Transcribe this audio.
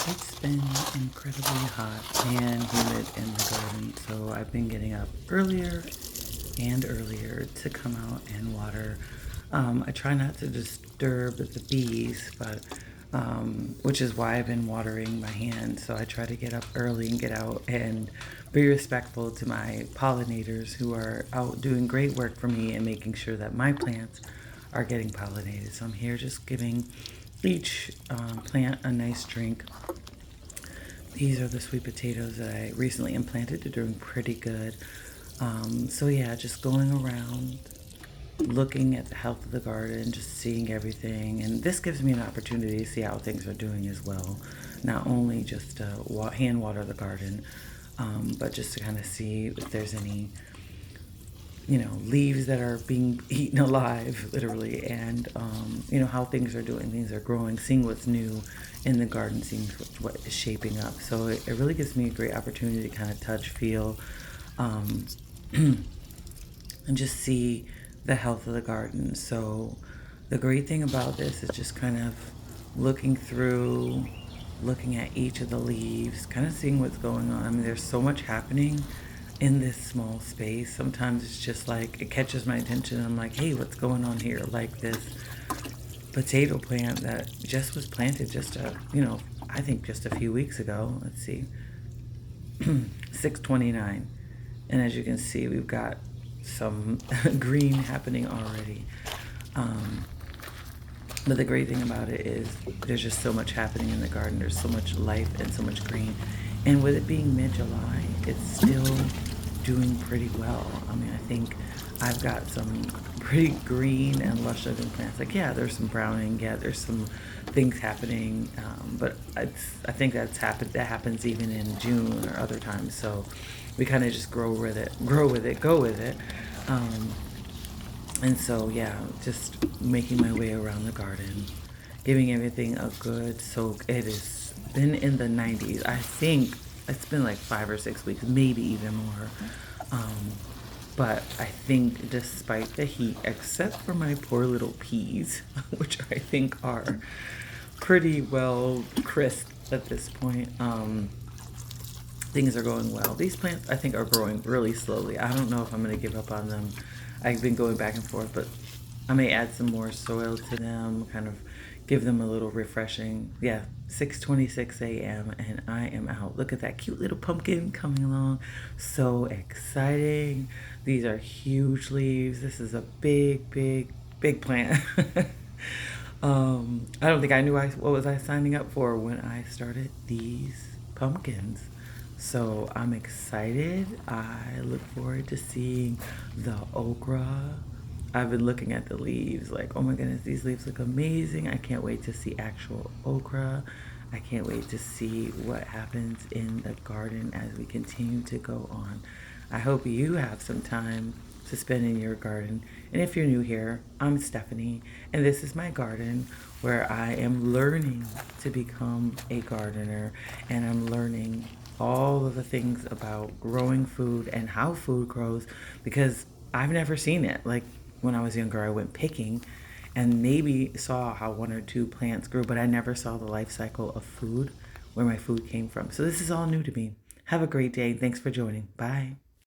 It's been incredibly hot and humid in the garden, so I've been getting up earlier and earlier to come out and water. I try not to disturb the bees, but which is why I've been watering my hands. So I try to get up early and get out and be respectful to my pollinators who are out doing great work for me and making sure that my plants are getting pollinated. So I'm here just giving each plant a nice drink. These are the sweet potatoes that I recently implanted. They're doing pretty good. So yeah, just going around, looking at the health of the garden, just seeing everything. And this gives me an opportunity to see how things are doing as well. Not only just to hand water the garden, but just to kind of see if there's any, leaves that are being eaten alive, literally, and, how things are doing. Things are growing, seeing what's new in the garden, seeing what is shaping up. So it really gives me a great opportunity to kind of touch, feel, um, and just see the health of the garden. So the great thing about this is just kind of looking through, looking at each of the leaves, kind of seeing what's going on. I mean, there's so much happening in this small space. Sometimes it's just like it catches my attention. I'm like, hey, what's going on here? Like this potato plant that just was planted just I think just a few weeks ago. Let's see, 629. And as you can see, we've got some green happening already. Um, but the great thing about it is there's just so much happening in the garden. There's so much life and so much green. And with it being mid-July, it's still doing pretty well. I mean, I think I've got some pretty green and lush looking plants. Like, yeah, there's some browning. Yeah, there's some things happening. But I think that happens even in June or other times. So we kind of just grow with it, go with it. Um, and so, yeah, just making my way around the garden, giving everything a good soak. It has been in the 90s. I think it's been like 5 or 6 weeks, maybe even more. Um, but I think despite the heat, except for my poor little peas, which I think are pretty well crisp at this point, things are going well. These plants, I think, are growing really slowly. I don't know if I'm going to give up on them. I've been going back and forth, but I may add some more soil to them, kind of give them a little refreshing. Yeah, 6:26 a.m. and I am out. Look at that cute little pumpkin coming along. So exciting. These are huge leaves. This is a big, big, big plant. I don't think I knew what was I signing up for when I started these pumpkins. So I'm excited. I look forward to seeing the okra. I've been looking at the leaves like, oh my goodness, these leaves look amazing. I can't wait to see actual okra. I can't wait to see what happens in the garden as we continue to go on. I hope you have some time to spend in your garden. And if you're new here, I'm Stephanie, and this is my garden where I am learning to become a gardener, and I'm learning all of the things about growing food and how food grows because I've never seen it. Like when I was younger, I went picking and maybe saw how one or two plants grew, but I never saw the life cycle of food, where my food came from. So this is all new to me. Have a great day. Thanks for joining. Bye.